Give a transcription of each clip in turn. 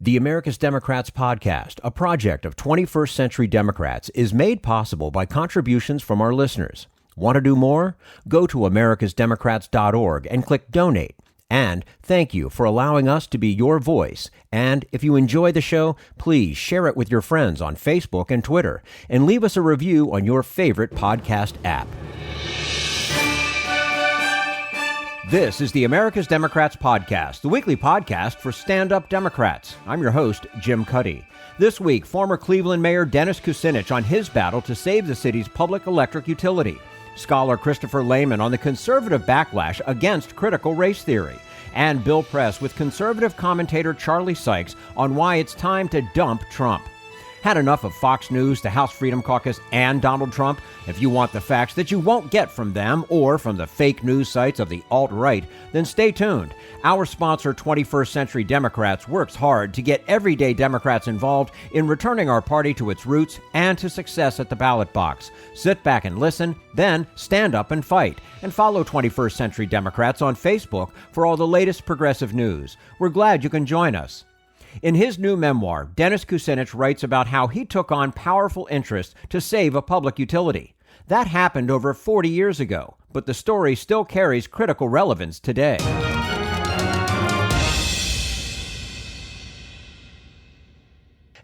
The America's Democrats podcast, a project of 21st Century Democrats, is made possible by contributions from our listeners. Want to do more? Go to americasdemocrats.org and click Donate. And thank you for allowing us to be your voice. And if you enjoy the show, please share it with your friends on Facebook and Twitter, and leave us a review on your favorite podcast app. This is the America's Democrats podcast, the weekly podcast for stand-up Democrats. I'm your host, Jim Cuddy. This week, former Cleveland Mayor Dennis Kucinich on his battle to save the city's public electric utility. Scholar Christopher Lehman on the conservative backlash against critical race theory. And Bill Press with conservative commentator Charlie Sykes on why it's time to dump Trump. Had enough of Fox News, the House Freedom Caucus, and Donald Trump? If you want the facts that you won't get from them or from the fake news sites of the alt-right, then stay tuned. Our sponsor, 21st Century Democrats, works hard to get everyday Democrats involved in returning our party to its roots and to success at the ballot box. Sit back and listen, then stand up and fight. And follow 21st Century Democrats on Facebook for all the latest progressive news. We're glad you can join us. In his new memoir, Dennis Kucinich writes about how he took on powerful interests to save a public utility. That happened over 40 years ago, but the story still carries critical relevance today.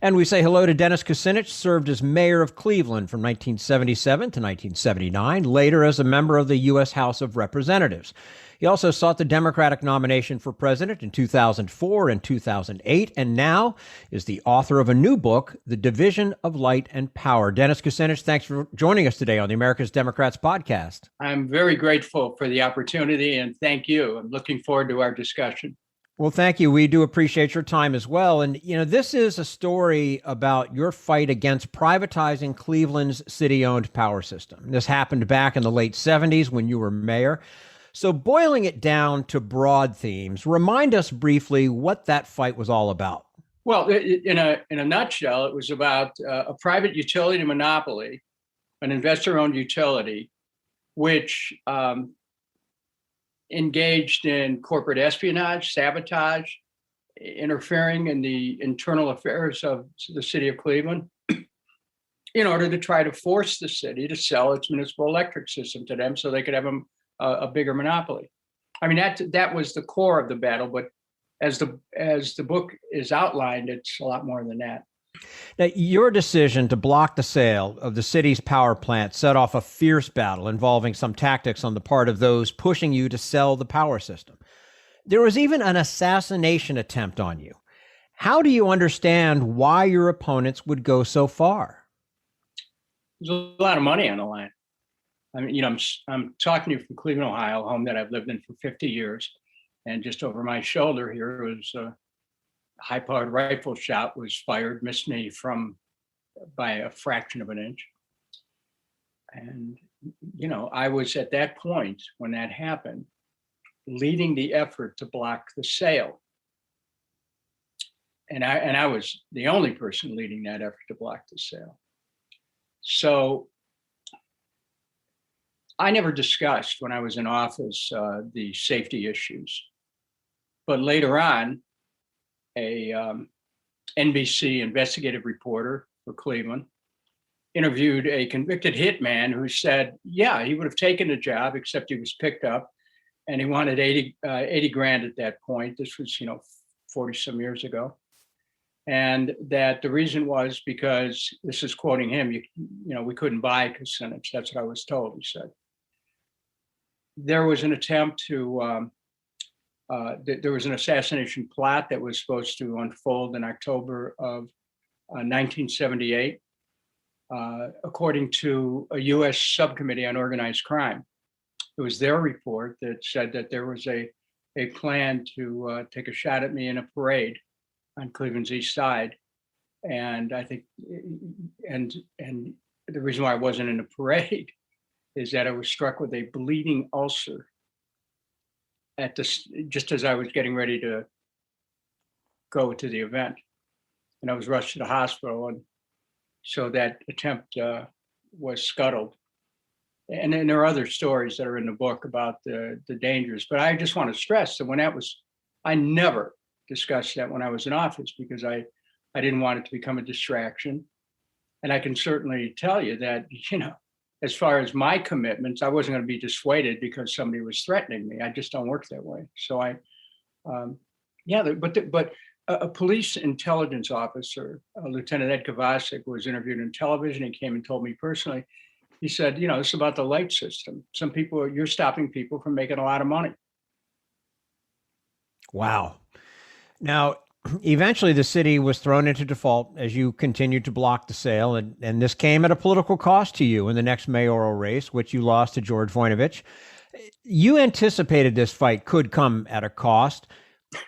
And we say hello to Dennis Kucinich, served as mayor of Cleveland from 1977 to 1979, later as a member of the U.S. House of Representatives. He also sought the Democratic nomination for president in 2004 and 2008, and now is the author of a new book, The Division of Light and Power. Dennis Kucinich, thanks for joining us today on the America's Democrats podcast. I'm very grateful for the opportunity, and thank you. I'm looking forward to our discussion. Well, thank you. We do appreciate your time as well. And, this is a story about your fight against privatizing Cleveland's city-owned power system. This happened back in the late 70s when you were mayor. So boiling it down to broad themes, remind us briefly what that fight was all about. Well, in a nutshell, it was about a private utility monopoly, an investor-owned utility, which engaged in corporate espionage, sabotage, interfering in the internal affairs of the city of Cleveland in order to try to force the city to sell its municipal electric system to them so they could have a bigger monopoly. I mean, that was the core of the battle, but as the book is outlined, it's a lot more than that. Now, your decision to block the sale of the city's power plant set off a fierce battle involving some tactics on the part of those pushing you to sell the power system. There was even an assassination attempt on you. How do you understand why your opponents would go so far? There's a lot of money on the line. I mean, I'm talking to you from Cleveland, Ohio, a home that I've lived in for 50 years. And just over my shoulder here was a high-powered rifle shot was fired, missed me by a fraction of an inch. And, I was at that point when that happened, leading the effort to block the sale. And I was the only person leading that effort to block the sale. So I never discussed when I was in office the safety issues, but later on, a NBC investigative reporter for Cleveland interviewed a convicted hitman who said, yeah, he would have taken the job, except he was picked up, and he wanted 80 grand at that point. This was 40 some years ago, and that the reason was because, this is quoting him, we couldn't buy Kucinich. That's what I was told. He said there was an attempt to, there was an assassination plot that was supposed to unfold in October of 1978, according to a U.S. subcommittee on organized crime. It was their report that said that there was a plan to take a shot at me in a parade on Cleveland's east side. And I think, and the reason why I wasn't in the parade is that I was struck with a bleeding ulcer just as I was getting ready to go to the event, and I was rushed to the hospital, and so that attempt was scuttled. And then there are other stories that are in the book about the dangers, but I just want to stress that when that was, I never discussed that when I was in office because I didn't want it to become a distraction. And I can certainly tell you that, as far as my commitments, I wasn't going to be dissuaded because somebody was threatening me. I just don't work that way. So but a police intelligence officer, Lieutenant Ed Kovacic, was interviewed on television. He came and told me personally, he said, it's about the light system. Some people, you're stopping people from making a lot of money. Wow. Now, eventually the city was thrown into default as you continued to block the sale. And this came at a political cost to you in the next mayoral race, which you lost to George Voinovich. You anticipated this fight could come at a cost.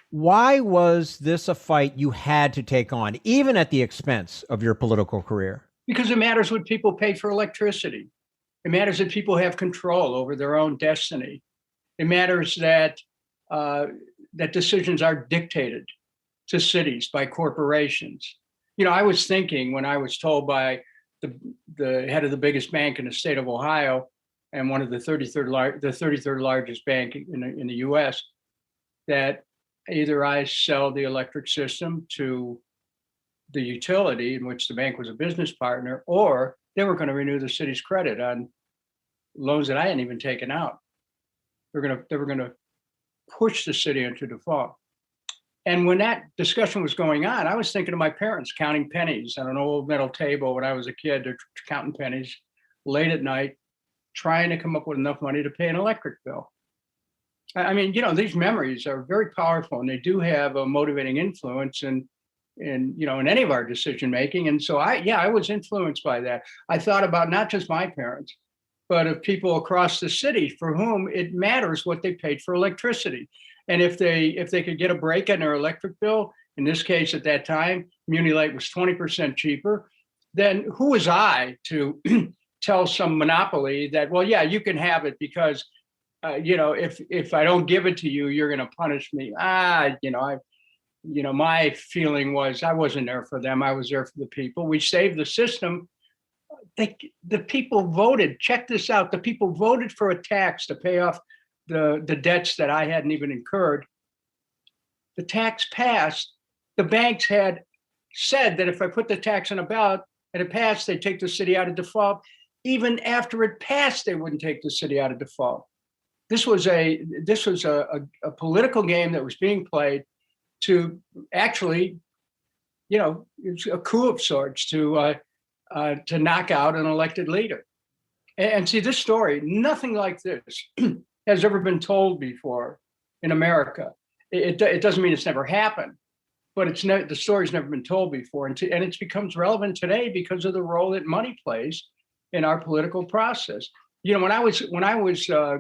Why was this a fight you had to take on, even at the expense of your political career? Because it matters what people pay for electricity. It matters that people have control over their own destiny. It matters that that decisions are dictated to cities by corporations. I was thinking when I was told by the head of the biggest bank in the state of Ohio and one of the 33rd largest bank in the U.S. that either I sell the electric system to the utility in which the bank was a business partner, or they were going to renew the city's credit on loans that I hadn't even taken out. They were going to push the city into default. And when that discussion was going on, I was thinking of my parents counting pennies on an old metal table when I was a kid. They're counting pennies late at night, trying to come up with enough money to pay an electric bill. I mean, these memories are very powerful, and they do have a motivating influence in any of our decision making. And so I was influenced by that. I thought about not just my parents, but of people across the city for whom it matters what they paid for electricity. And if they could get a break on their electric bill, in this case at that time, Muni Light was 20% cheaper, then who was I to tell some monopoly that, well, yeah, you can have it because if I don't give it to you, you're going to punish me. My feeling was I wasn't there for them. I was there for the people. We saved the system. The people voted. Check this out. The people voted for a tax to pay off the debts that I hadn't even incurred. The tax passed. The banks had said that if I put the tax on a ballot and it passed, they'd take the city out of default. Even after it passed, they wouldn't take the city out of default. This was a political game that was being played to actually, it's a coup of sorts to knock out an elected leader. And see, this story, nothing like this has ever been told before in America. It doesn't mean it's never happened, but the story's never been told before, and it becomes relevant today because of the role that money plays in our political process. When I was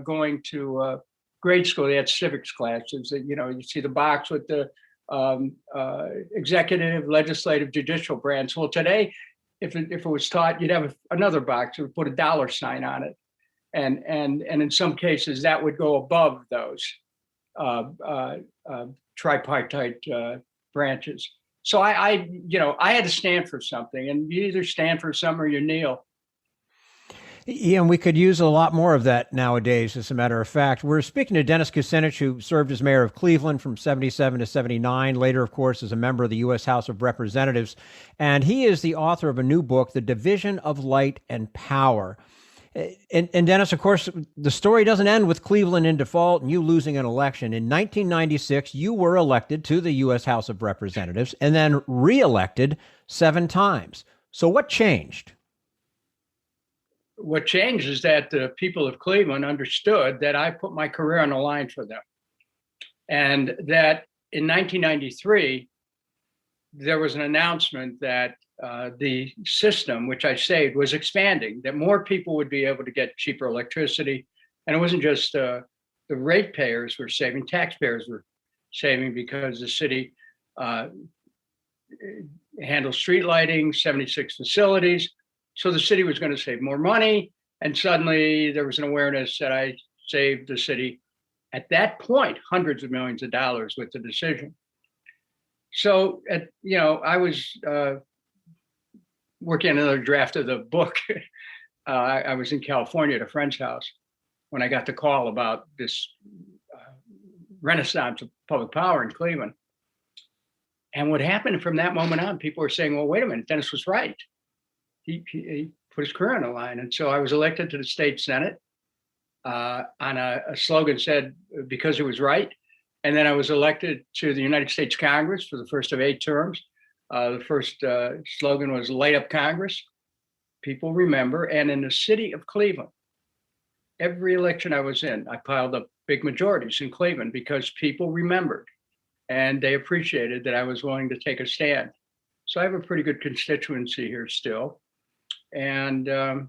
going to grade school, they had civics classes. You see the box with the executive, legislative, judicial branch. Well, today, if it was taught, you'd have another box that would put a dollar sign on it, and in some cases that would go above those tripartite branches. So I had to stand for something, and you either stand for something or you kneel. Yeah, and we could use a lot more of that nowadays, as a matter of fact. We're speaking to Dennis Kucinich, who served as mayor of Cleveland from 77 to 79, later, of course, as a member of the U.S. House of Representatives. And he is the author of a new book, The Division of Light and Power. And Dennis, of course, the story doesn't end with Cleveland in default and you losing an election. In 1996, you were elected to the U.S. House of Representatives and then reelected 7 times. So what changed? What changed is that the people of Cleveland understood that I put my career on the line for them. And that in 1993, there was an announcement that the system, which I saved, was expanding, that more people would be able to get cheaper electricity. And it wasn't just the ratepayers were saving, taxpayers were saving, because the city handles street lighting, 76 facilities. So the city was going to save more money. And suddenly there was an awareness that I saved the city, at that point, hundreds of millions of dollars with the decision. So, I was working on another draft of the book. I was in California at a friend's house when I got the call about this renaissance of public power in Cleveland. And what happened from that moment on, people were saying, well, wait a minute, Dennis was right. He put his career on the line. And so I was elected to the state Senate on a slogan said, because it was right. And then I was elected to the United States Congress for the first of 8 terms. The first slogan was light up Congress. People remember. And in the city of Cleveland, every election I was in, I piled up big majorities in Cleveland because people remembered and they appreciated that I was willing to take a stand. So I have a pretty good constituency here still. And, I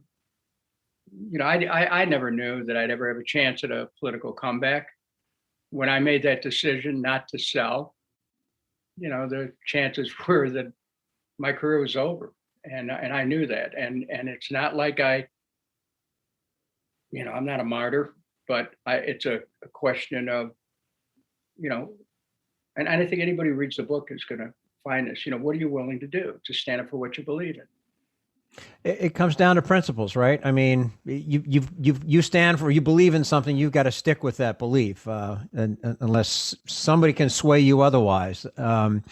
never knew that I'd ever have a chance at a political comeback. When I made that decision not to sell, the chances were that my career was over. And I knew that. And it's not like I'm not a martyr, but it's a question of, and I don't think anybody who reads the book is going to find this, what are you willing to do to stand up for what you believe in? It comes down to principles, right? I mean, you stand for, you believe in something, you've got to stick with that belief, unless somebody can sway you otherwise. But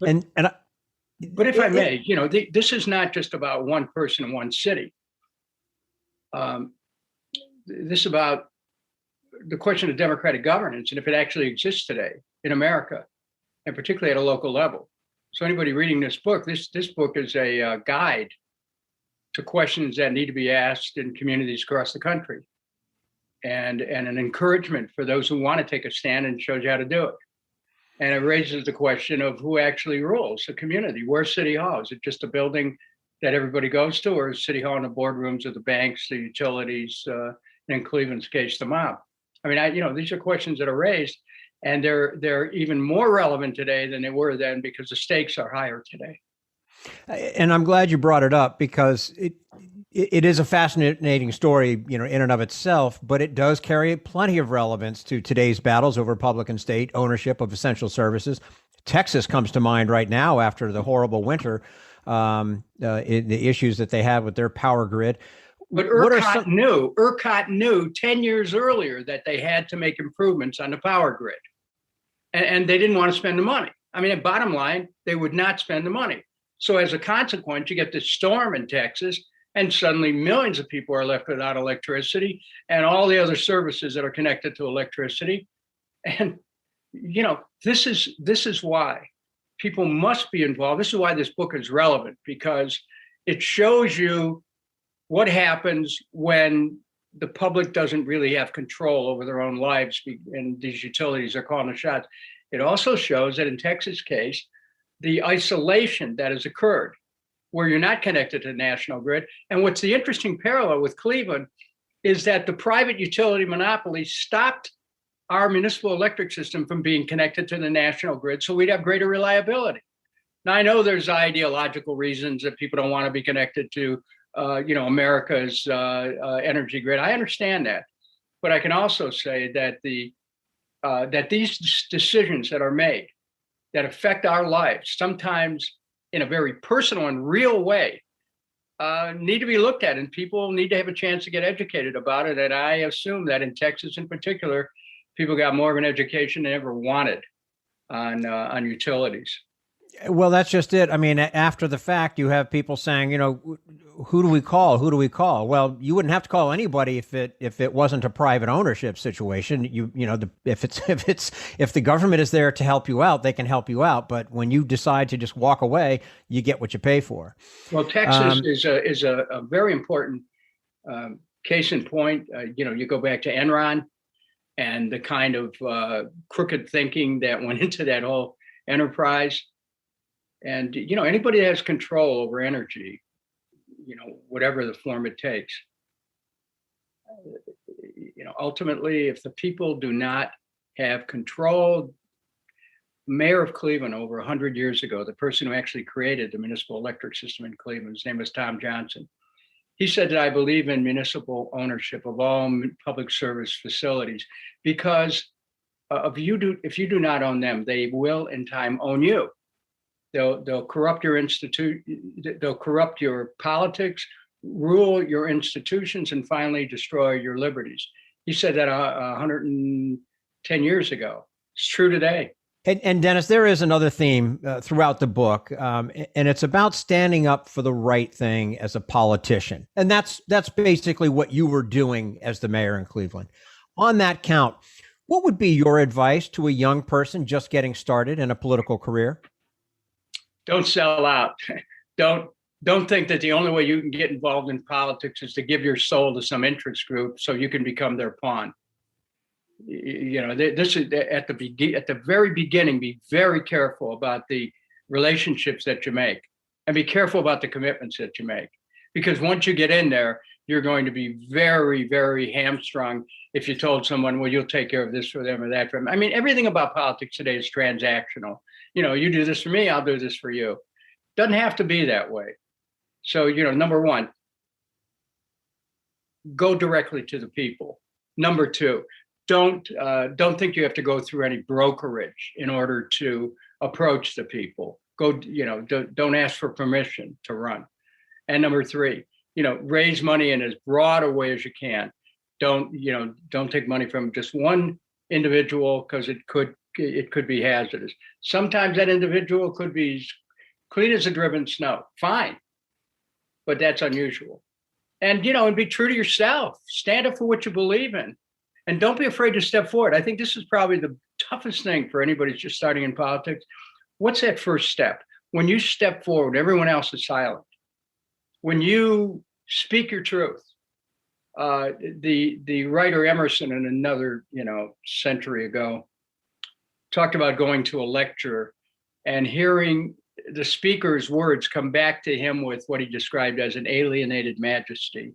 if I may, this is not just about one person in one city. This is about the question of democratic governance and if it actually exists today in America, and particularly at a local level. So anybody reading this book, this book is a guide to questions that need to be asked in communities across the country, and an encouragement for those who want to take a stand, and shows you how to do it. And it raises the question of who actually rules the community. Where's City Hall? Is it just a building that everybody goes to, or is City Hall in the boardrooms of the banks, the utilities, and in Cleveland's case, the mob? I mean, these are questions that are raised, and they're even more relevant today than they were then because the stakes are higher today. And I'm glad you brought it up because it is a fascinating story, in and of itself, but it does carry plenty of relevance to today's battles over public and state ownership of essential services. Texas comes to mind right now after the horrible winter, the issues that they have with their power grid. But ERCOT knew 10 years earlier that they had to make improvements on the power grid, and they didn't want to spend the money. I mean, bottom line, they would not spend the money. So as a consequence, you get this storm in Texas, and suddenly millions of people are left without electricity and all the other services that are connected to electricity. And, this is why people must be involved. This is why this book is relevant, because it shows you what happens when the public doesn't really have control over their own lives, and these utilities are calling the shots. It also shows that in Texas' case, the isolation that has occurred, where you're not connected to the national grid. And what's the interesting parallel with Cleveland is that the private utility monopoly stopped our municipal electric system from being connected to the national grid, so we'd have greater reliability. Now, I know there's ideological reasons that people don't want to be connected to, America's energy grid. I understand that, but I can also say that that these decisions that are made that affect our lives, sometimes in a very personal and real way, need to be looked at, and people need to have a chance to get educated about it. And I assume that in Texas in particular, people got more of an education than ever wanted on utilities. Well, that's just it. I mean, after the fact, you have people saying, who do we call? Who do we call? Well, you wouldn't have to call anybody if it wasn't a private ownership situation. If the government is there to help you out, they can help you out. But when you decide to just walk away, you get what you pay for. Well, Texas is a very important case in point. You go back to Enron and the kind of crooked thinking that went into that whole enterprise. And, anybody that has control over energy, whatever the form it takes, ultimately, if the people do not have control, mayor of Cleveland over 100 years ago, the person who actually created the municipal electric system in Cleveland, his name was Tom Johnson. He said that I believe in municipal ownership of all public service facilities because if you do not own them, they will in time own you. They'll corrupt your institute. They'll corrupt your politics, rule your institutions, and finally destroy your liberties. He said that 110 years ago. It's true today. And Dennis, there is another theme throughout the book, and it's about standing up for the right thing as a politician. And that's basically what you were doing as the mayor in Cleveland. On that count, what would be your advice to a young person just getting started in a political career? Don't sell out. Don't think that the only way you can get involved in politics is to give your soul to some interest group so you can become their pawn. This is at the very beginning. Be very careful about the relationships that you make, and be careful about the commitments that you make. Because once you get in there, you're going to be very, very hamstrung if you told someone, "Well, you'll take care of this for them or that for them." I mean, everything about politics today is transactional. You do this for me, I'll do this for you. Doesn't have to be that way. So, number one, go directly to the people. Number two, don't think you have to go through any brokerage in order to approach the people. Don't ask for permission to run. And number three, raise money in as broad a way as you can. Don't take money from just one individual, because it could be hazardous. Sometimes that individual could be clean as a driven snow. Fine. But that's unusual. And be true to yourself. Stand up for what you believe in. And don't be afraid to step forward. I think this is probably the toughest thing for anybody who's just starting in politics. What's that first step? When you step forward, everyone else is silent. When you speak your truth, the writer Emerson, in another century ago, talked about going to a lecture and hearing the speaker's words come back to him with what he described as an alienated majesty.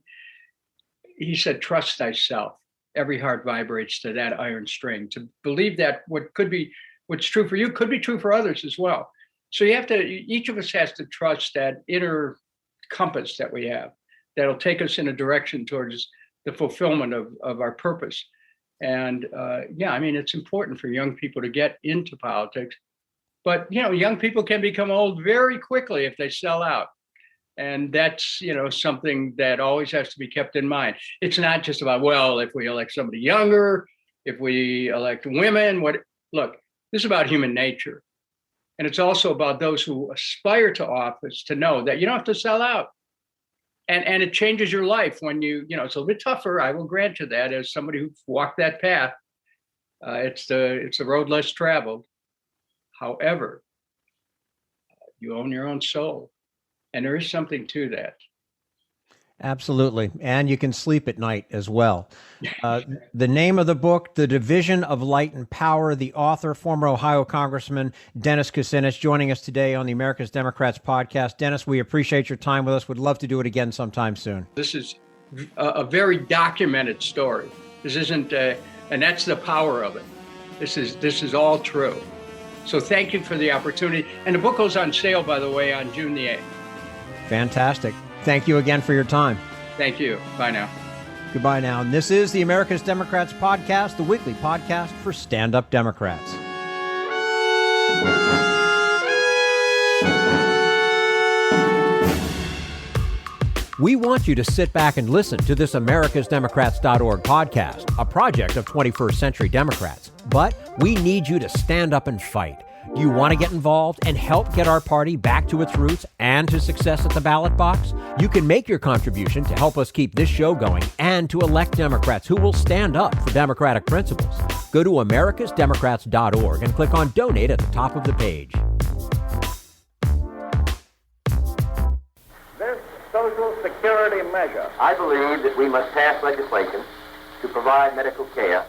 He said, "Trust thyself. Every heart vibrates to that iron string." To believe that what's true for you could be true for others as well. So each of us has to trust that inner compass that we have that'll take us in a direction towards the fulfillment of our purpose. And it's important for young people to get into politics. But, young people can become old very quickly if they sell out. And that's, something that always has to be kept in mind. It's not just about, well, if we elect somebody younger, if we elect women, look, this is about human nature. And it's also about those who aspire to office to know that you don't have to sell out. And it changes your life when it's a little bit tougher. I will grant you that, as somebody who walked that path. It's the road less traveled. However, you own your own soul. And there is something to that. Absolutely. And you can sleep at night as well. The name of the book, The Division of Light and Power, the author, former Ohio Congressman Dennis Kucinich, joining us today on the America's Democrats podcast. Dennis, we appreciate your time with us. Would love to do it again sometime soon. This is a very documented story. This isn't, and that's the power of it. This is all true. So thank you for the opportunity. And the book goes on sale, by the way, on June the 8th. Fantastic. Thank you again for your time. Thank you. Bye now. Goodbye now. And this is the America's Democrats podcast, the weekly podcast for stand-up Democrats. We want you to sit back and listen to this americasdemocrats.org podcast, a project of 21st Century Democrats. But we need you to stand up and fight. Do you want to get involved and help get our party back to its roots and to success at the ballot box? You can make your contribution to help us keep this show going and to elect Democrats who will stand up for democratic principles. Go to americasdemocrats.org and click on Donate at the top of the page. This Social Security measure, I believe that we must pass legislation to provide medical care.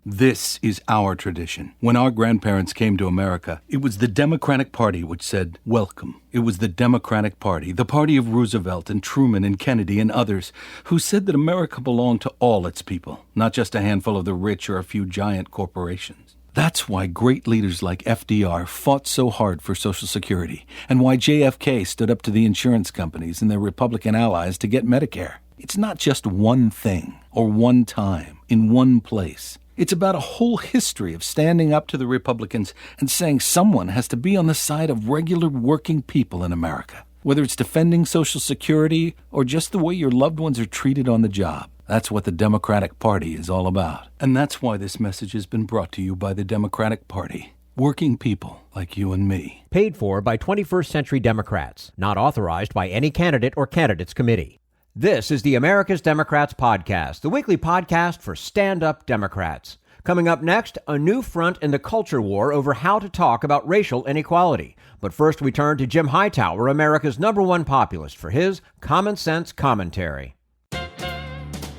This is our tradition. When our grandparents came to America, it was the Democratic Party which said, welcome. It was the Democratic Party, the party of Roosevelt and Truman and Kennedy and others, who said that America belonged to all its people, not just a handful of the rich or a few giant corporations. That's why great leaders like FDR fought so hard for Social Security, and why JFK stood up to the insurance companies and their Republican allies to get Medicare. It's not just one thing, or one time, in one place. It's about a whole history of standing up to the Republicans and saying someone has to be on the side of regular working people in America. Whether it's defending Social Security or just the way your loved ones are treated on the job. That's what the Democratic Party is all about. And that's why this message has been brought to you by the Democratic Party. Working people like you and me. Paid for by 21st Century Democrats. Not authorized by any candidate or candidates committee. This is the America's Democrats podcast, the weekly podcast for stand-up Democrats. Coming up next, a new front in the culture war over how to talk about racial inequality. But first, we turn to Jim Hightower, America's #1 populist, for his common sense commentary.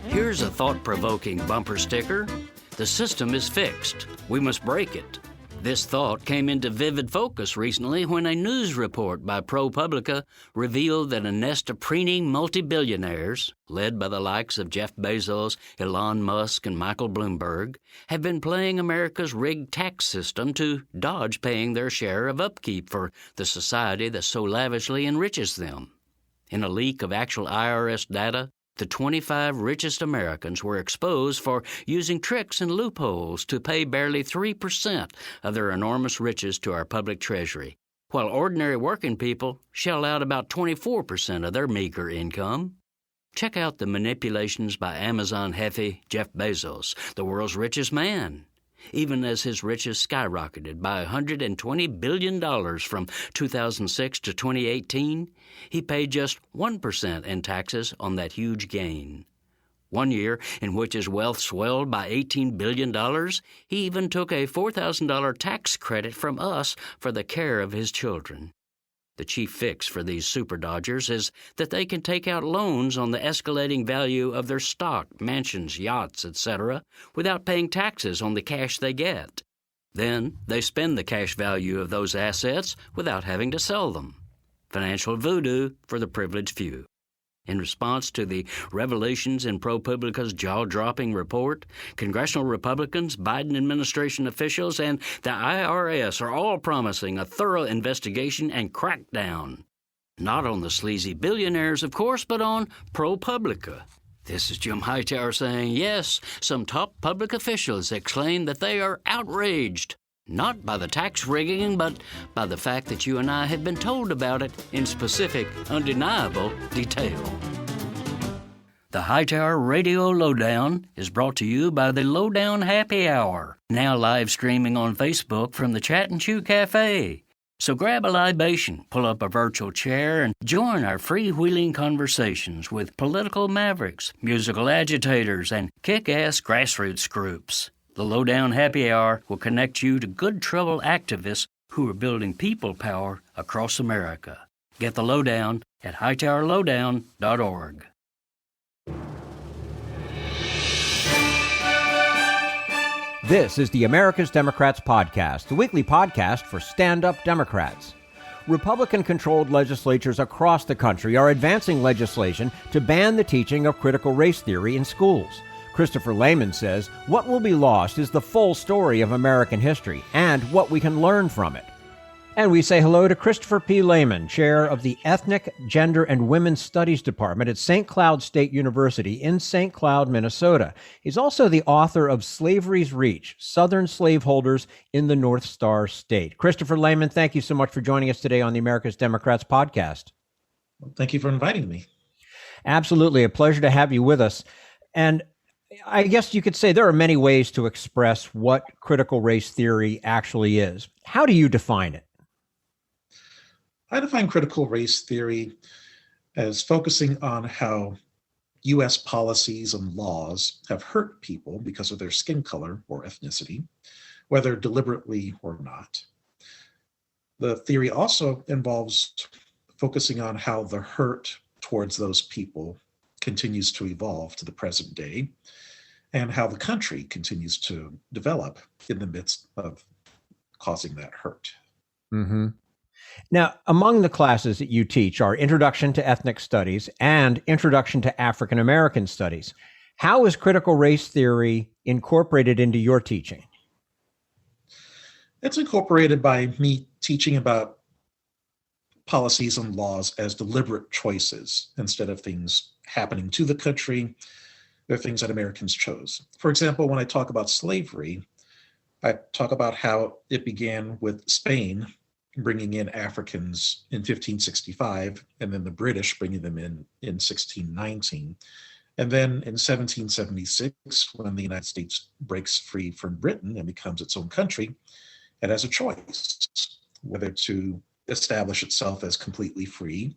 Here's a thought-provoking bumper sticker. The system is fixed. We must break it. This thought came into vivid focus recently when a news report by ProPublica revealed that a nest of preening multi-billionaires, led by the likes of Jeff Bezos, Elon Musk, and Michael Bloomberg, have been playing America's rigged tax system to dodge paying their share of upkeep for the society that so lavishly enriches them. In a leak of actual IRS data, the 25 richest Americans were exposed for using tricks and loopholes to pay barely 3% of their enormous riches to our public treasury, while ordinary working people shell out about 24% of their meager income. Check out the manipulations by Amazon Hefe Jeff Bezos, the world's richest man. Even as his riches skyrocketed by $120 billion from 2006 to 2018, he paid just 1% in taxes on that huge gain. One year in which his wealth swelled by $18 billion, he even took a $4,000 tax credit from us for the care of his children. The chief fix for these super dodgers is that they can take out loans on the escalating value of their stock, mansions, yachts, etc., without paying taxes on the cash they get. Then they spend the cash value of those assets without having to sell them. Financial voodoo for the privileged few. In response to the revelations in ProPublica's jaw-dropping report, congressional Republicans, Biden administration officials, and the IRS are all promising a thorough investigation and crackdown. Not on the sleazy billionaires, of course, but on ProPublica. This is Jim Hightower saying, yes, some top public officials exclaim that they are outraged. Not by the tax rigging, but by the fact that you and I have been told about it in specific, undeniable detail. The Hightower Radio Lowdown is brought to you by the Lowdown Happy Hour, now live streaming on Facebook from the Chat and Chew Cafe. So grab a libation, pull up a virtual chair, and join our freewheeling conversations with political mavericks, musical agitators, and kick-ass grassroots groups. The Lowdown Happy Hour will connect you to good trouble activists who are building people power across America. Get the lowdown at hightowerlowdown.org. This is the America's Democrats podcast, the weekly podcast for stand-up Democrats. Republican-controlled legislatures across the country are advancing legislation to ban the teaching of critical race theory in schools. Christopher Lehman says what will be lost is the full story of American history and what we can learn from it. And we say hello to Christopher P. Lehman, chair of the Ethnic, Gender, and Women's Studies Department at St. Cloud State University in St. Cloud, Minnesota. He's also the author of Slavery's Reach, Southern Slaveholders in the North Star State. Christopher Lehman, thank you so much for joining us today on the America's Democrats podcast. Well, thank you for inviting me. Absolutely. A pleasure to have you with us. And I guess you could say there are many ways to express what critical race theory actually is. How do you define it? I define critical race theory as focusing on how U.S. policies and laws have hurt people because of their skin color or ethnicity, whether deliberately or not. The theory also involves focusing on how the hurt towards those people continues to evolve to the present day, and how the country continues to develop in the midst of causing that hurt. Mm-hmm. Now, among the classes that you teach are Introduction to Ethnic Studies and Introduction to African American Studies. How is critical race theory incorporated into your teaching? It's incorporated by me teaching about policies and laws as deliberate choices instead of things happening to the country. They're things that Americans chose. For example, when I talk about slavery, I talk about how it began with Spain bringing in Africans in 1565, and then the British bringing them in 1619. And then in 1776, when the United States breaks free from Britain and becomes its own country, it has a choice whether to establish itself as completely free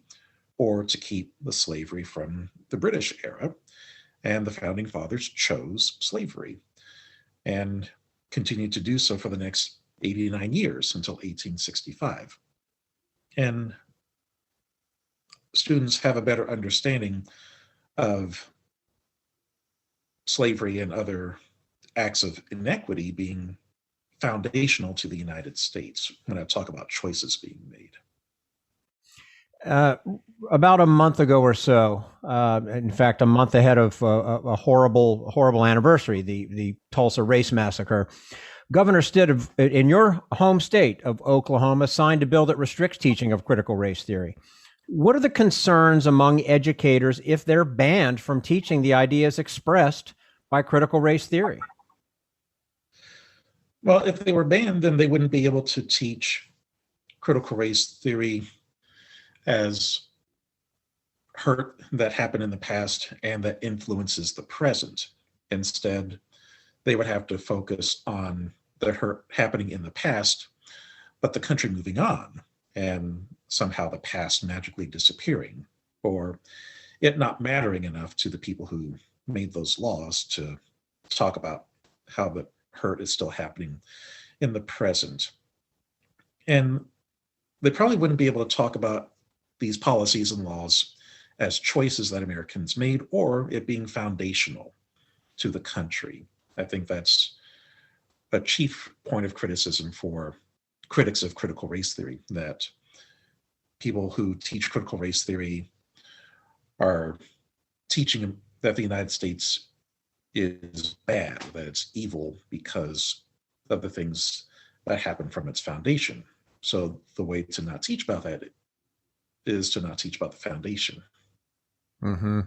or to keep the slavery from the British era. And the founding fathers chose slavery and continued to do so for the next 89 years until 1865. And students have a better understanding of slavery and other acts of inequity being foundational to the United States when I talk about choices being made. About a month ago or so, in fact, a month ahead of a horrible anniversary, the Tulsa Race Massacre, Governor Stitt in your home state of Oklahoma signed a bill that restricts teaching of critical race theory. What are the concerns among educators if they're banned from teaching the ideas expressed by critical race theory? Well, if they were banned, then they wouldn't be able to teach critical race theory as hurt that happened in the past and that influences the present. Instead, they would have to focus on the hurt happening in the past, but the country moving on and somehow the past magically disappearing, or it not mattering enough to the people who made those laws to talk about how the hurt is still happening in the present. And they probably wouldn't be able to talk about these policies and laws as choices that Americans made or it being foundational to the country. I think that's a chief point of criticism for critics of critical race theory, that people who teach critical race theory are teaching that the United States is bad, that it's evil because of the things that happened from its foundation. So the way to not teach about that is to not teach about the foundation. Mm-hmm.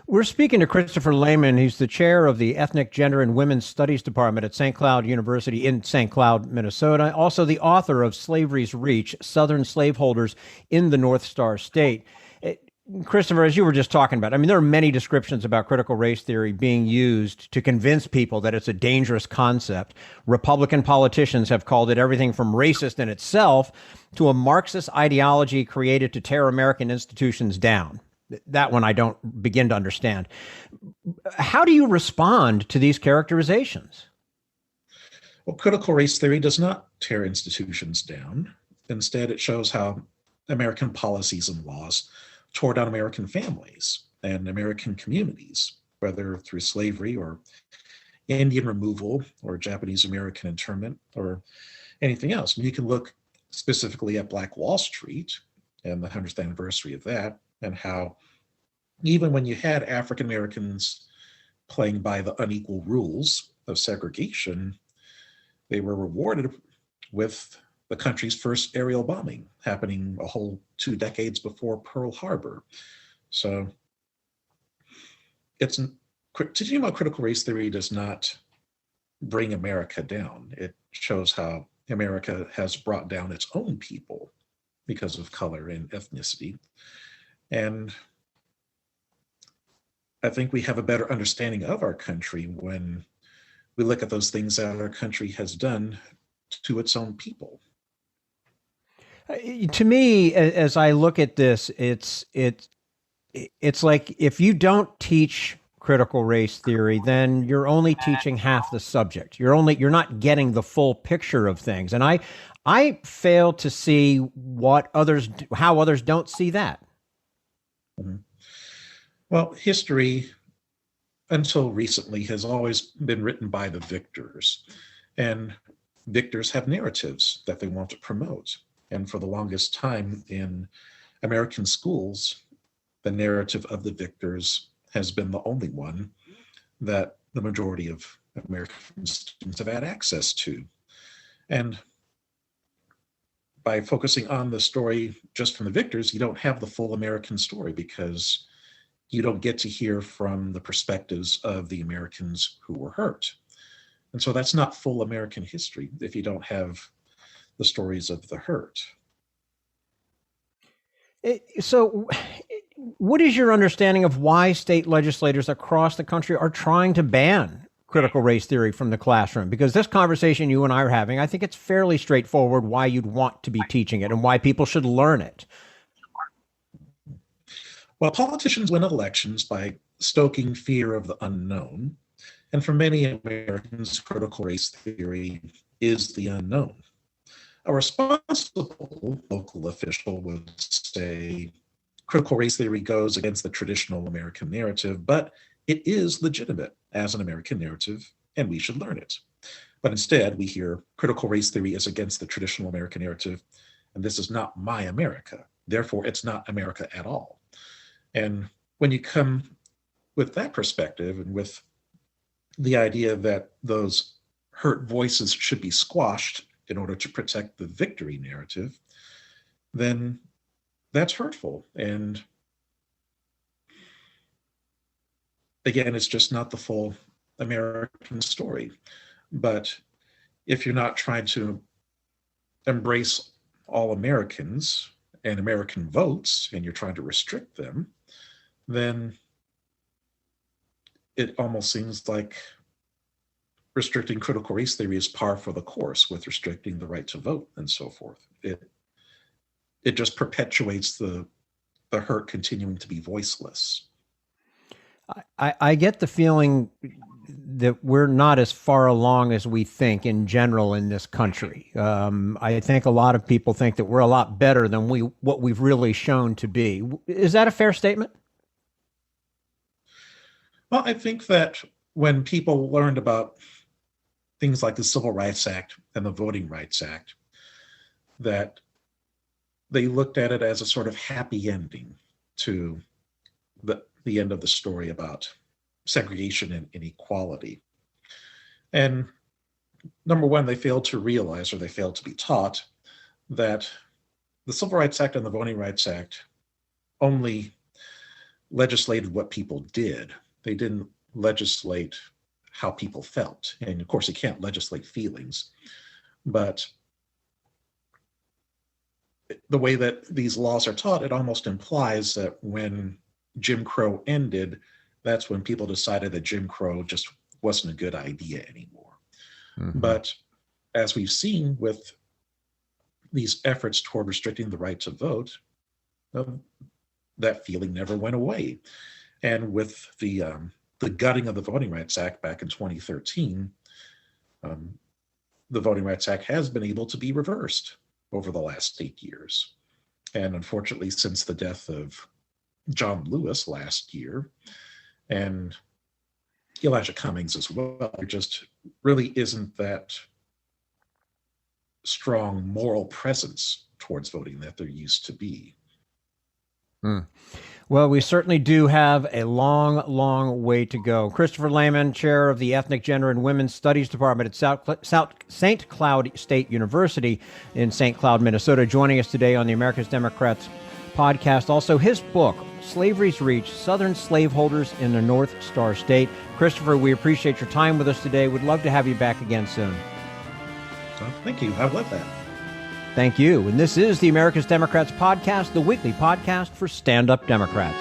We're speaking to Christopher Lehman. He's the chair of the Ethnic, Gender, and Women's Studies Department at St. Cloud University in St. Cloud, Minnesota. Also the author of Slavery's Reach, Southern Slaveholders in the North Star State. Christopher, as you were just talking about, I mean, there are many descriptions about critical race theory being used to convince people that it's a dangerous concept. Republican politicians have called it everything from racist in itself to a Marxist ideology created to tear American institutions down. That one I don't begin to understand. How do you respond to these characterizations? Well, critical race theory does not tear institutions down. Instead, it shows how American policies and laws tore down American families and American communities, whether through slavery or Indian removal or Japanese American internment or anything else. I mean, you can look specifically at Black Wall Street and the 100th anniversary of that, and how even when you had African Americans playing by the unequal rules of segregation, they were rewarded with the country's first aerial bombing happening a whole 2 decades before Pearl Harbor. So teaching about critical race theory does not bring America down. It shows how America has brought down its own people because of color and ethnicity. And I think we have a better understanding of our country when we look at those things that our country has done to its own people. To me, as I look at this, it's like if you don't teach critical race theory, then you're only teaching half the subject. You're not getting the full picture of things. And I fail to see how others don't see that. Mm-hmm. Well, history, until recently, has always been written by the victors. And victors have narratives that they want to promote. And for the longest time in American schools, the narrative of the victors has been the only one that the majority of American students have had access to. And by focusing on the story just from the victors, you don't have the full American story, because you don't get to hear from the perspectives of the Americans who were hurt. And so that's not full American history if you don't have the stories of the hurt. So what is your understanding of why state legislators across the country are trying to ban critical race theory from the classroom? Because this conversation you and I are having, I think it's fairly straightforward why you'd want to be teaching it and why people should learn it. Well, politicians win elections by stoking fear of the unknown. And for many Americans, critical race theory is the unknown. A responsible local official would say critical race theory goes against the traditional American narrative, but it is legitimate as an American narrative, and we should learn it. But instead, we hear critical race theory is against the traditional American narrative, and this is not my America. Therefore, it's not America at all. And when you come with that perspective and with the idea that those hurt voices should be squashed in order to protect the victory narrative, then that's hurtful. And again, it's just not the full American story. But if you're not trying to embrace all Americans and American votes, and you're trying to restrict them, then it almost seems like restricting critical race theory is par for the course with restricting the right to vote and so forth. It just perpetuates the hurt continuing to be voiceless. I get the feeling that we're not as far along as we think in general in this country. I think a lot of people think that we're a lot better than what we've really shown to be. Is that a fair statement? Well, I think that when people learned about things like the Civil Rights Act and the Voting Rights Act, that they looked at it as a sort of happy ending to the end of the story about segregation and inequality. And number one, they failed to realize, or they failed to be taught, that the Civil Rights Act and the Voting Rights Act only legislated what people did. They didn't legislate how people felt. And of course, you can't legislate feelings. But the way that these laws are taught, it almost implies that when Jim Crow ended, that's when people decided that Jim Crow just wasn't a good idea anymore. Mm-hmm. But as we've seen with these efforts toward restricting the right to vote, that feeling never went away. And with the gutting of the Voting Rights Act back in 2013, the Voting Rights Act has been able to be reversed over the last 8 years. And unfortunately, since the death of John Lewis last year, and Elijah Cummings as well, there just really isn't that strong moral presence towards voting that there used to be. Well, we certainly do have a long, long way to go. Christopher Lehman, chair of the Ethnic, Gender, and Women's Studies Department at St. Cloud State University in St. Cloud, Minnesota, joining us today on the America's Democrats podcast. Also, his book, Slavery's Reach, Southern Slaveholders in the North Star State. Christopher, we appreciate your time with us today. We'd love to have you back again soon. Thank you. I'd love that. Thank you. And this is the America's Democrats podcast, the weekly podcast for stand-up Democrats.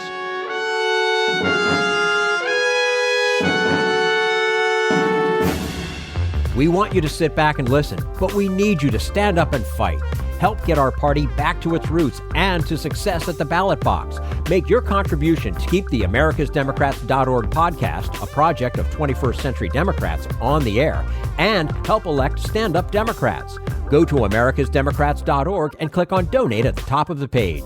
We want you to sit back and listen, but we need you to stand up and fight. Help get our party back to its roots and to success at the ballot box. Make your contribution to keep the americasdemocrats.org podcast, a project of 21st Century Democrats, on the air, and help elect stand-up Democrats. Go to americasdemocrats.org and click on Donate at the top of the page.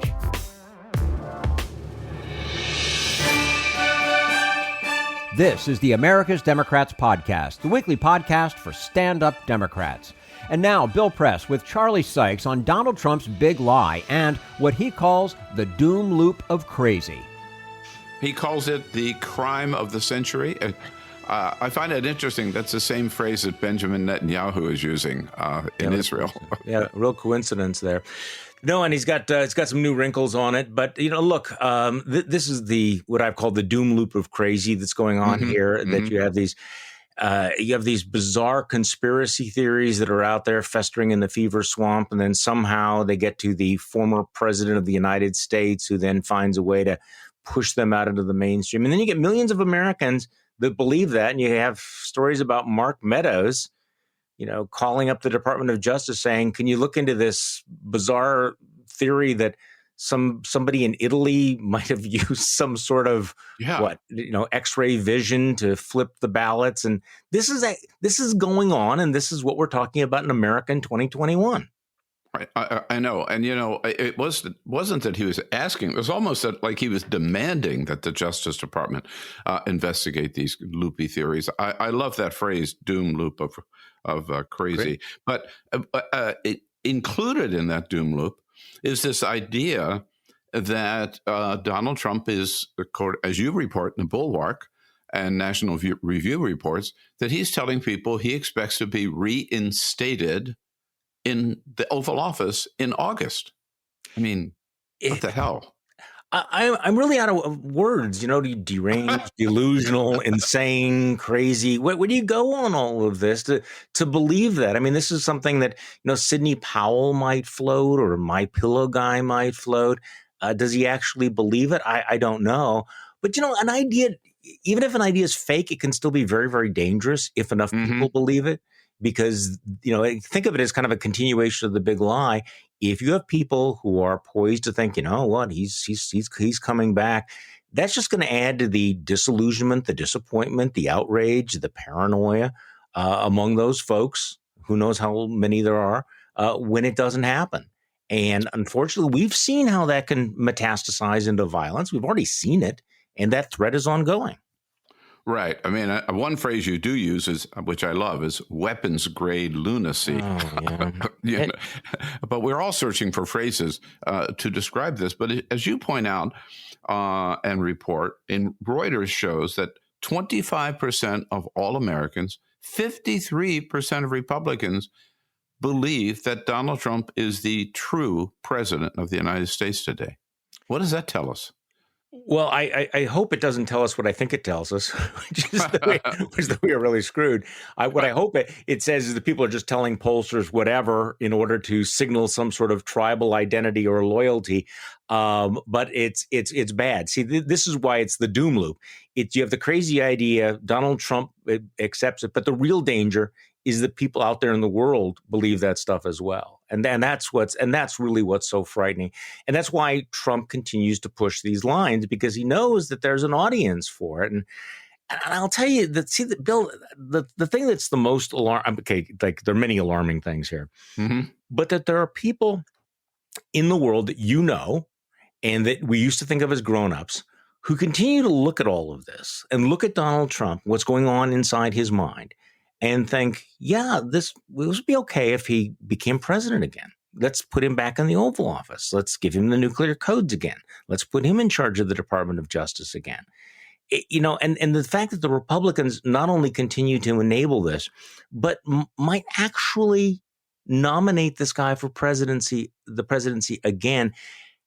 This is the America's Democrats podcast, the weekly podcast for stand-up Democrats. And now, Bill Press with Charlie Sykes on Donald Trump's big lie and what he calls the doom loop of crazy. He calls it the crime of the century. I find it interesting. That's the same phrase that Benjamin Netanyahu is using in Israel. Yeah, real coincidence there. No, and it's got some new wrinkles on it. But look, this is what I've called the doom loop of crazy that's going on here. Mm-hmm. That you have these bizarre conspiracy theories that are out there festering in the fever swamp, and then somehow they get to the former president of the United States, who then finds a way to push them out into the mainstream, and then you get millions of Americans that believe that. And you have stories about Mark Meadows, calling up the Department of Justice saying, can you look into this bizarre theory that somebody in Italy might have used some sort of X-ray vision to flip the ballots. And this is going on. And this is what we're talking about in America in 2021. Right. I know. And, it wasn't that he was asking. It was almost like he was demanding that the Justice Department investigate these loopy theories. I love that phrase, doom loop of crazy. Great. But included in that doom loop is this idea that Donald Trump is, as you report in the Bulwark and National Review reports, that he's telling people he expects to be reinstated in the Oval Office in August. I mean, what the hell? I'm really out of words, deranged, delusional, insane, crazy. Where do you go on all of this to believe that? I mean, this is something that, Sidney Powell might float or My Pillow guy might float. Does he actually believe it? I don't know. But, an idea, even if an idea is fake, it can still be very, very dangerous if enough people believe it. Because, think of it as kind of a continuation of the big lie. If you have people who are poised to think, what, he's coming back, that's just going to add to the disillusionment, the disappointment, the outrage, the paranoia among those folks. Who knows how many there are when it doesn't happen. And unfortunately, we've seen how that can metastasize into violence. We've already seen it. And that threat is ongoing. Right. I mean, one phrase you do use which I love, is weapons grade lunacy. Oh, yeah. But we're all searching for phrases to describe this. But as you point out and report, in Reuters shows that 25% of all Americans, 53% of Republicans believe that Donald Trump is the true president of the United States today. What does that tell us? Well, I hope it doesn't tell us what I think it tells us, which is that we are really screwed. What I hope it says is that people are just telling pollsters whatever in order to signal some sort of tribal identity or loyalty. But it's bad. See, this is why it's the doom loop. You have the crazy idea, Donald Trump accepts it, but the real danger is that people out there in the world believe that stuff as well. And that's really what's so frightening. And that's why Trump continues to push these lines, because he knows that there's an audience for it. And I'll tell you that, Bill, the thing that's the most alarming, okay, like there are many alarming things here, but that there are people in the world that and that we used to think of as grown-ups who continue to look at all of this and look at Donald Trump, what's going on inside his mind, and think, this would be okay if he became president again. Let's put him back in the Oval Office. Let's give him the nuclear codes again. Let's put him in charge of the Department of Justice again. And the fact that the Republicans not only continue to enable this, but might actually nominate this guy for the presidency again,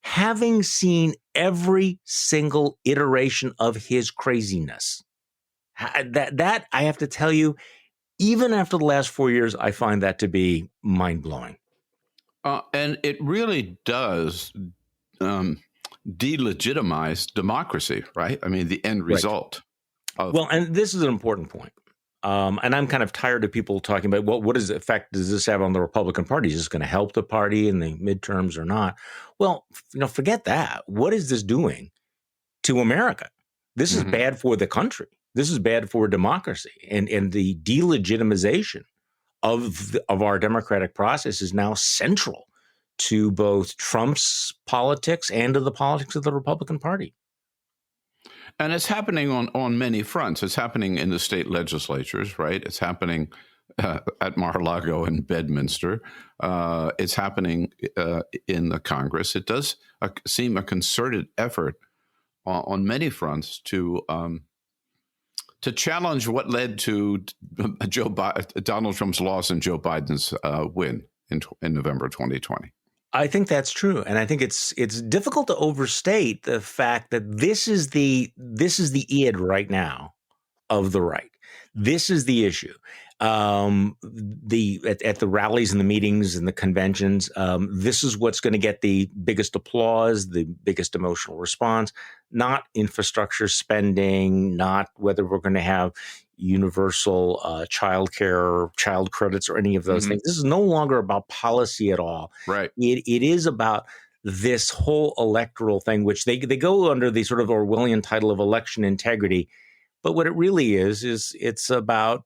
having seen every single iteration of his craziness. That I have to tell you, even after the last 4 years, I find that to be mind-blowing. And it really does delegitimize democracy, right? I mean, the end result. Right. And this is an important point. And I'm kind of tired of people talking about, what effect does this have on the Republican Party? Is this going to help the party in the midterms or not? Well, forget that. What is this doing to America? This is bad for the country. This is bad for democracy, and the delegitimization of our democratic process is now central to both Trump's politics and to the politics of the Republican Party. And it's happening on many fronts. It's happening in the state legislatures, right? It's happening at Mar-a-Lago and Bedminster. It's happening in the Congress. It does seem a concerted effort on many fronts to challenge what led to Donald Trump's loss and Joe Biden's win in November 2020. I think that's true, and I think it's difficult to overstate the fact that this is the id right now of the right. This is the issue. At the rallies and the meetings and the conventions, this is what's going to get the biggest applause, the biggest emotional response, not infrastructure spending, not whether we're going to have universal child care or child credits or any of those things. This is no longer about policy at all. Right. It is about this whole electoral thing, which they go under the sort of Orwellian title of election integrity. But what it really is it's about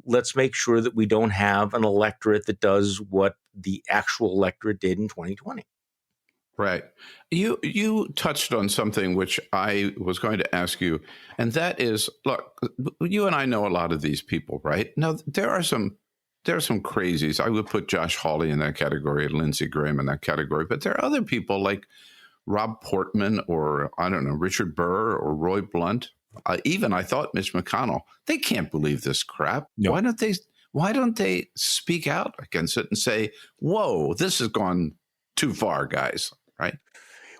let's make sure that we don't have an electorate that does what the actual electorate did in 2020. Right. You touched on something which I was going to ask you, and that is, look, you and I know a lot of these people, right? Now, there are some crazies. I would put Josh Hawley in that category, Lindsey Graham in that category, but there are other people like Rob Portman or, I don't know, Richard Burr or Roy Blunt. Even I thought Mitch McConnell. They can't believe this crap. No. Why don't they speak out against it and say, whoa, this has gone too far, guys, right?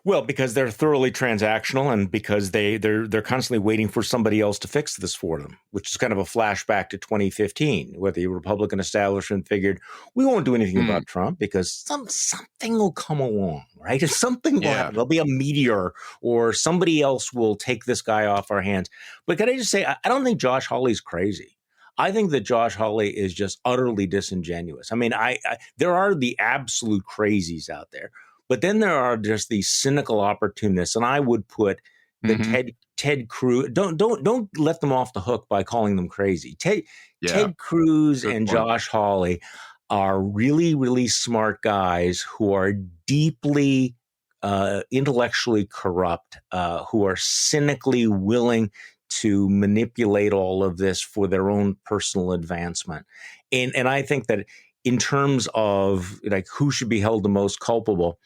Well, because they're thoroughly transactional and because they're constantly waiting for somebody else to fix this for them, which is kind of a flashback to 2015, where the Republican establishment figured we won't do anything about Trump because something will come along, right? If something will happen, there'll be a meteor or somebody else will take this guy off our hands. But can I just say, I don't think Josh Hawley's crazy. I think that Josh Hawley is just utterly disingenuous. I mean, there are the absolute crazies out there. But then there are just these cynical opportunists, and I would put the Ted Cruz. Don't let them off the hook by calling them crazy. Ted Cruz and Josh Hawley are really, really smart guys who are deeply intellectually corrupt, who are cynically willing to manipulate all of this for their own personal advancement. And I think that in terms of like who should be held the most culpable,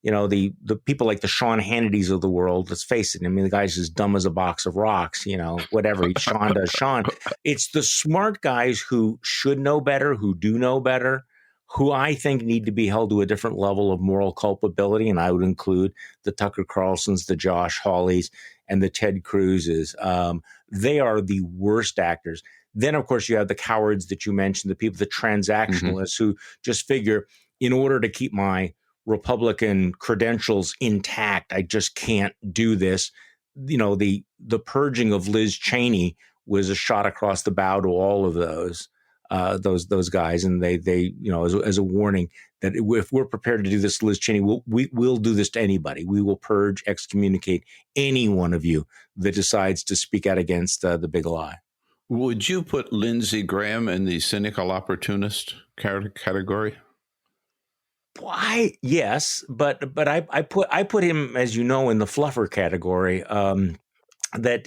you know, the people like the Sean Hannitys of the world, let's face it. I mean, the guy's as dumb as a box of rocks, you know, whatever Sean does, Sean. It's the smart guys who should know better, who do know better, who I think need to be held to a different level of moral culpability. And I would include the Tucker Carlsons, the Josh Hawleys, and the Ted Cruzes. They are the worst actors. Then, of course, you have the cowards that you mentioned, the people, the transactionalists who just figure in order to keep my Republican credentials intact, I just can't do this. You know, the purging of Liz Cheney was a shot across the bow to all of those guys, and they you know, as a warning that if we're prepared to do this to Liz Cheney, we'll do this to anybody. We will purge, excommunicate any one of you that decides to speak out against the big lie. Would you put Lindsey Graham in the cynical opportunist category? Why? Yes, but I put him, as you know, in the fluffer category. That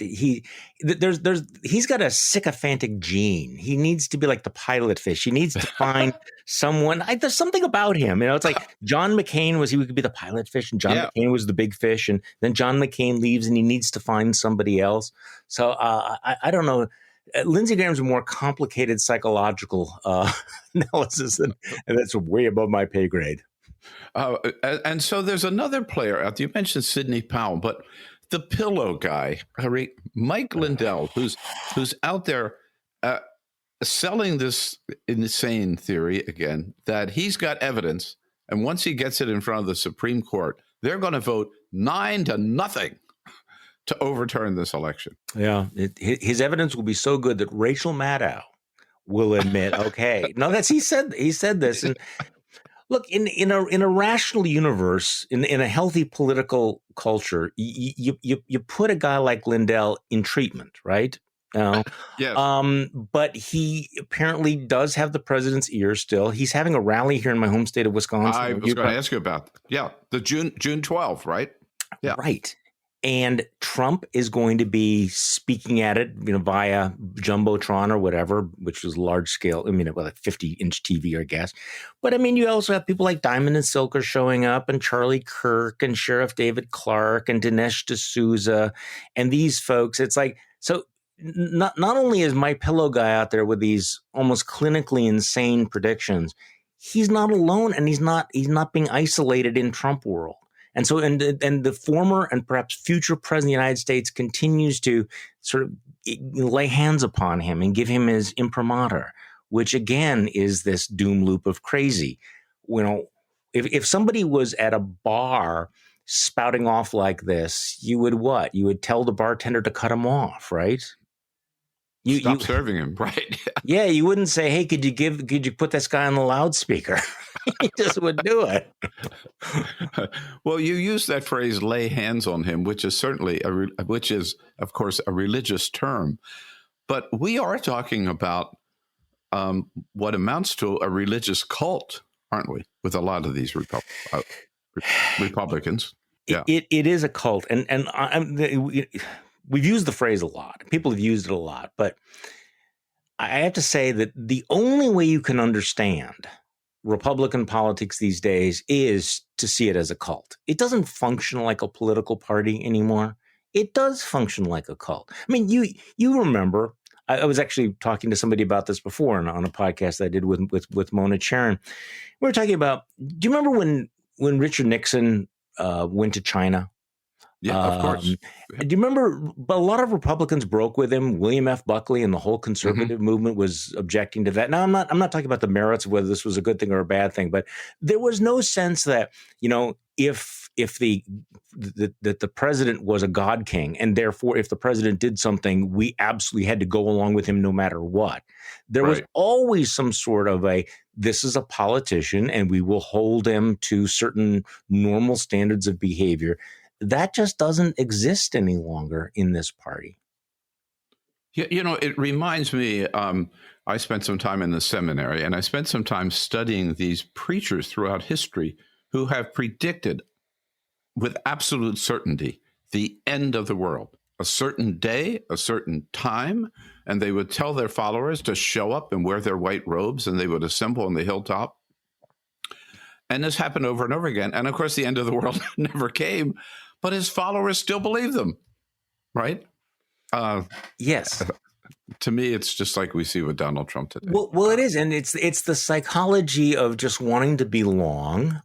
he's got a sycophantic gene. He needs to be like the pilot fish. He needs to find someone. There's something about him. You know, it's like John McCain he could be the pilot fish, and John McCain was the big fish, and then John McCain leaves, and he needs to find somebody else. So I don't know. Lindsey Graham's a more complicated psychological analysis, and that's way above my pay grade. And so there's another player out there. You mentioned Sidney Powell, but the pillow guy, Mike Lindell, who's out there selling this insane theory again, that he's got evidence, and once he gets it in front of the Supreme Court, they're going to vote 9-0 to overturn this election. Yeah, his evidence will be so good that Rachel Maddow will admit, okay, no, he said this. And look, in a rational universe, in a healthy political culture, you put a guy like Lindell in treatment, right? Yes. But he apparently does have the president's ear still. He's having a rally here in my home state of Wisconsin. I was going to ask you about that. Yeah, the June 12th, right? Yeah, right. And Trump is going to be speaking at it, you know, via Jumbotron or whatever, which was large scale. I mean, like 50-inch TV, I guess. But I mean, you also have people like Diamond and Silk are showing up, and Charlie Kirk and Sheriff David Clark and Dinesh D'Souza, and these folks. It's like, so not only is my pillow guy out there with these almost clinically insane predictions, he's not alone, and he's not being isolated in Trump world. And so, and the former and perhaps future president of the United States continues to sort of lay hands upon him and give him his imprimatur. which again is this doom loop of crazy. You know, if somebody was at a bar spouting off like this, you would what? You would tell the bartender to cut him off, right? Stop serving him, right? Yeah, you wouldn't say, "Hey, could you put this guy on the loudspeaker?" He just would do it. Well, you use that phrase "lay hands on him," which is certainly of course a religious term, but we are talking about what amounts to a religious cult, aren't we? With a lot of these Republicans, yeah, it is a cult, and we've used the phrase a lot. People have used it a lot, but I have to say that the only way you can understand Republican politics these days is to see it as a cult. It doesn't function like a political party anymore. It does function like a cult. I mean, you remember, I was actually talking to somebody about this before on a podcast I did with Mona Charen. We were talking about, do you remember when Richard Nixon went to China? Yeah, of course. Do you remember? But a lot of Republicans broke with him. William F. Buckley and the whole conservative movement was objecting to that. Now, I'm not talking about the merits of whether this was a good thing or a bad thing, but there was no sense that, you know, if the president was a god king, and therefore if the president did something, we absolutely had to go along with him no matter what. There was always some sort of this is a politician, and we will hold him to certain normal standards of behavior. That just doesn't exist any longer in this party. Yeah, you know, it reminds me, I spent some time in the seminary, and I spent some time studying these preachers throughout history who have predicted with absolute certainty the end of the world, a certain day, a certain time, and they would tell their followers to show up and wear their white robes, and they would assemble on the hilltop. And this happened over and over again. And of course, the end of the world never came. But his followers still believe them, right? Yes. To me, it's just like we see with Donald Trump today. Well, it is, and it's the psychology of just wanting to belong,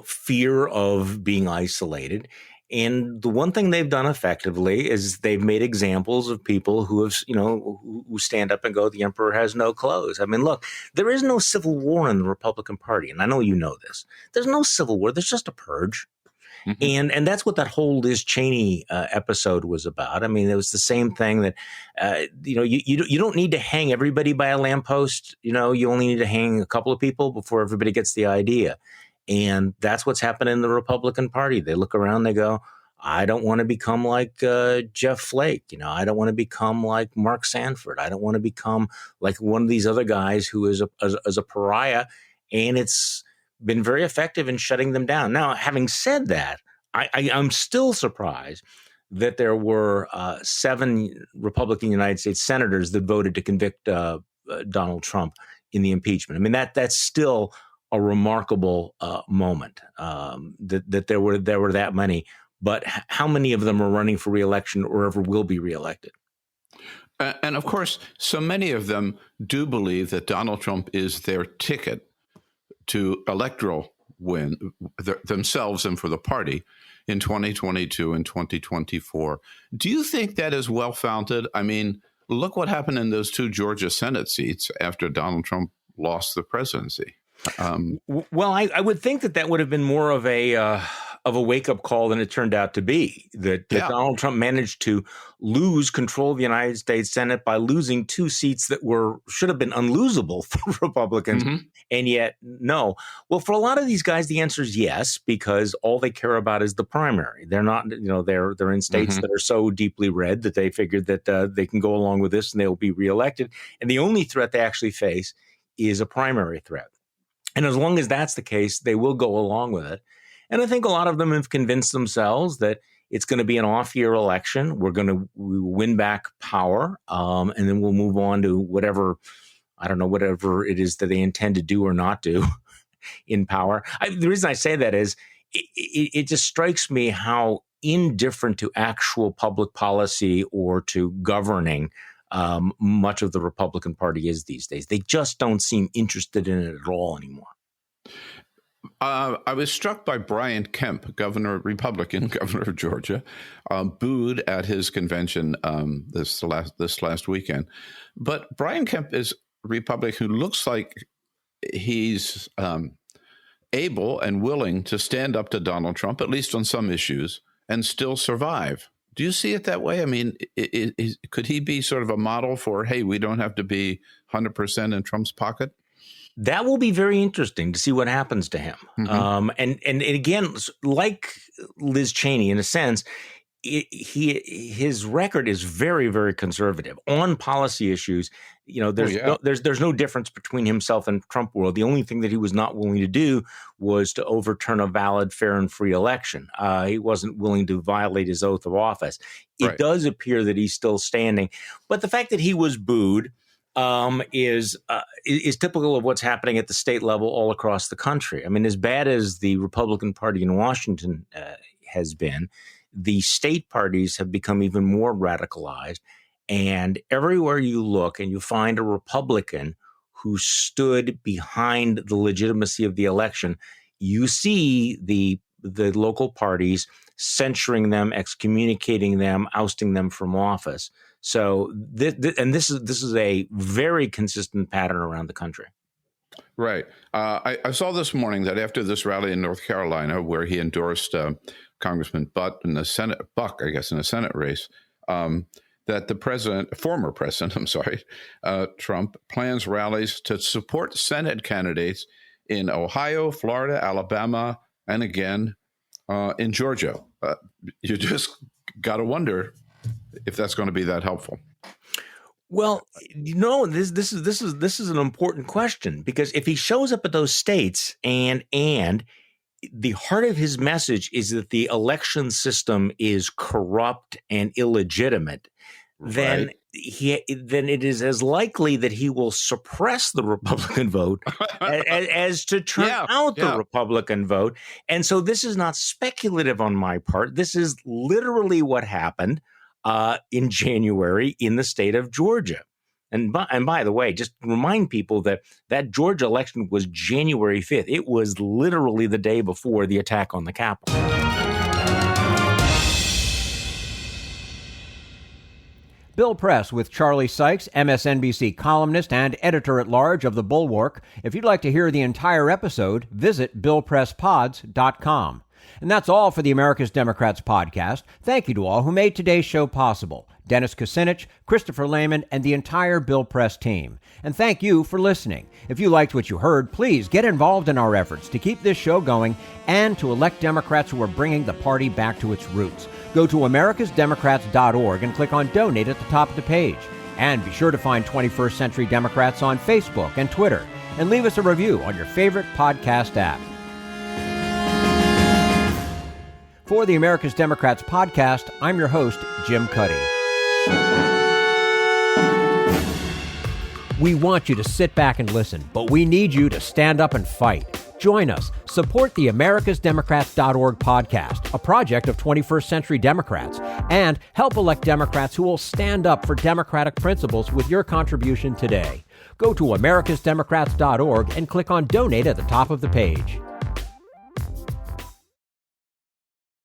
fear of being isolated, and the one thing they've done effectively is they've made examples of people who have, you know, who stand up and go, "The emperor has no clothes." I mean, look, there is no civil war in the Republican Party, and I know you know this. There's no civil war. There's just a purge. Mm-hmm. And that's what that whole Liz Cheney episode was about. I mean, it was the same thing that, you know, you don't need to hang everybody by a lamppost. You know, you only need to hang a couple of people before everybody gets the idea. And that's what's happened in the Republican Party. They look around, they go, I don't want to become like Jeff Flake. You know, I don't want to become like Mark Sanford. I don't want to become like one of these other guys who is a pariah. And it's been very effective in shutting them down. Now, having said that, I'm still surprised that there were 7 Republican United States senators that voted to convict Donald Trump in the impeachment. I mean, that's still a remarkable moment that there were that many. But how many of them are running for re-election or ever will be reelected? And of course, so many of them do believe that Donald Trump is their ticket to electoral win themselves and for the party in 2022 and 2024. Do you think that is well-founded? I mean, look what happened in those 2 Georgia Senate seats after Donald Trump lost the presidency. Well, I would think that would have been more of a wake-up call than it turned out to be, that Donald Trump managed to lose control of the United States Senate by losing 2 seats that should have been unlosable for Republicans, and yet no. Well, for a lot of these guys, the answer is yes, because all they care about is the primary. They're not, you know, they're in states that are so deeply red that they figured that they can go along with this and they'll be reelected. And the only threat they actually face is a primary threat. And as long as that's the case, they will go along with it. And I think a lot of them have convinced themselves that it's going to be an off-year election. We will win back power, and then we'll move on to whatever it is that they intend to do or not do in power. The reason I say that is it just strikes me how indifferent to actual public policy or to governing much of the Republican Party is these days. They just don't seem interested in it at all anymore. I was struck by Brian Kemp, Republican governor of Georgia, booed at his convention this last weekend. But Brian Kemp is Republican who looks like he's able and willing to stand up to Donald Trump, at least on some issues, and still survive. Do you see it that way? I mean, could he be sort of a model for, hey, we don't have to be 100% in Trump's pocket? That will be very interesting to see what happens to him. Mm-hmm. And again, like Liz Cheney, in a sense, his record is very, very conservative on policy issues. You know, there's no difference between himself and Trump world. The only thing that he was not willing to do was to overturn a valid, fair, and free election. He wasn't willing to violate his oath of office. It does appear that he's still standing, but the fact that he was booed is typical of what's happening at the state level all across the country. I mean, as bad as the Republican Party in Washington has been, the state parties have become even more radicalized. And everywhere you look and you find a Republican who stood behind the legitimacy of the election, you see the local parties censuring them, excommunicating them, ousting them from office. So this is a very consistent pattern around the country. Right. I saw this morning that after this rally in North Carolina, where he endorsed Congressman Buck in the Senate race, that the former president, Trump plans rallies to support Senate candidates in Ohio, Florida, Alabama, and again in Georgia. You just got to wonder if that's going to be that helpful. Well, this is an important question, because if he shows up at those states and the heart of his message is that the election system is corrupt and illegitimate, then it is as likely that he will suppress the Republican vote as to turn out the Republican vote. And so this is not speculative on my part. This is literally what happened in January in the state of Georgia. And by the way, just remind people that Georgia election was January 5th. It was literally the day before the attack on the Capitol. Bill Press with Charlie Sykes, MSNBC columnist and editor-at-large of The Bulwark. If you'd like to hear the entire episode, visit BillPressPods.com. And that's all for the America's Democrats podcast. Thank you to all who made today's show possible. Dennis Kucinich, Christopher Lehman, and the entire Bill Press team. And thank you for listening. If you liked what you heard, please get involved in our efforts to keep this show going and to elect Democrats who are bringing the party back to its roots. Go to americasdemocrats.org and click on Donate at the top of the page. And be sure to find 21st Century Democrats on Facebook and Twitter. And leave us a review on your favorite podcast app. For the America's Democrats podcast, I'm your host, Jim Cuddy. We want you to sit back and listen, but we need you to stand up and fight. Join us. Support the americasdemocrats.org podcast, a project of 21st Century Democrats, and help elect Democrats who will stand up for democratic principles with your contribution today. Go to americasdemocrats.org and click on Donate at the top of the page.